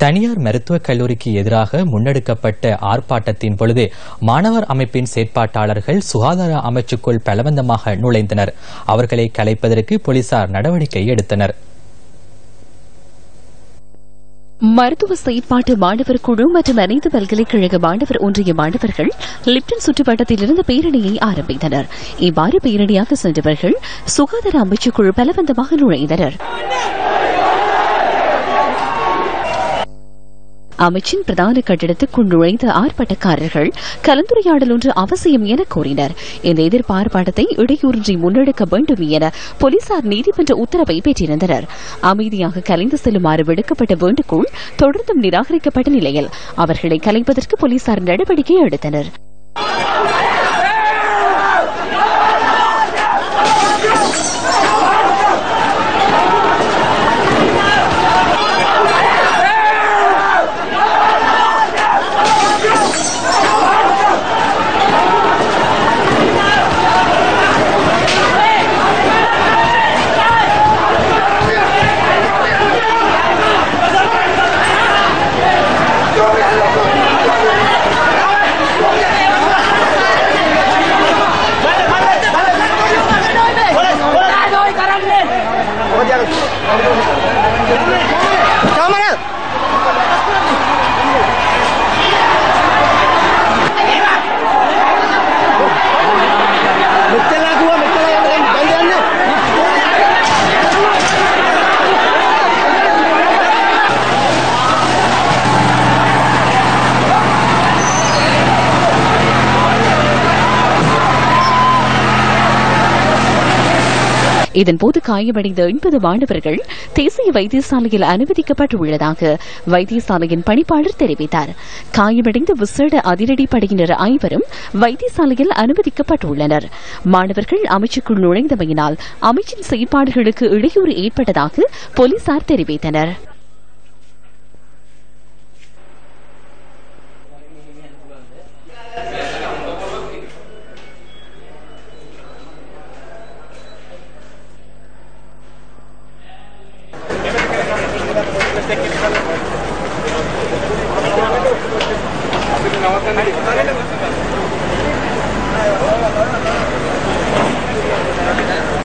தனியார் மருத்துவக் கல்லூரிக்கு எதிராக முன்னெடுக்கப்பட்ட ஆர்ப்பாட்டத்தின் பொழுது மாணவர் அமைப்பின் செயற்பாட்டாளர்கள் சுகாதார அமைச்சுக்குள் பலவந்தமாக நுழைந்தனர். அவர்களை கலைப்பதற்கு போலீசார் நடவடிக்கை எடுத்தனர். மருத்துவ செயற்பாட்டு மாணவர் குழு மற்றும் அனைத்து பல்கலைக்கழக மாணவர் ஒன்றிய மாணவர்கள் லிப்டன் சுற்றுவட்டத்திலிருந்து பேரணியை ஆரம்பித்தனர். இவ்வாறு பேரணியாக சென்றவர்கள் சுகாதார அமைச்சுக்குள் பலவந்தமாக நுழைந்தனர். அமைச்சின் பிரதான கட்டிடத்துக்குள் நுழைந்த ஆர்ப்பாட்டக்காரர்கள் கலந்துரையாடல் ஒன்று அவசியம் என கூறினர். இந்த எதிர்ப்பு ஆர்ப்பாட்டத்தை இடையூறின்றி முன்னெடுக்க வேண்டும் என போலீசார் நீதிமன்ற உத்தரவை பெற்றிருந்தனர். அமைதியாக கலைந்து செல்லுமாறு விடுக்கப்பட்ட வேண்டுகோள் தொடர்ந்தும் நிராகரிக்கப்பட்ட நிலையில் அவர்களை கலைப்பதற்கு போலீசார் நடவடிக்கை எடுத்தனர். இதன்போது காயமடைந்த 80 மாணவர்கள் தேசிய வைத்தியசாலையில் அனுமதிக்கப்பட்டுள்ளதாக வைத்தியசாலையின் பணிப்பாளர் தெரிவித்தார். காயமடைந்த விசேட அதிரடி படையினர் 5 வைத்தியசாலையில் அனுமதிக்கப்பட்டுள்ளனர். மாணவர்கள் அமைச்சுக்குள் நுழைந்தமையினால் அமைச்சின் செயற்பாடுகளுக்கு இடையூறு ஏற்பட்டதாக போலீசார் தெரிவித்தனர்.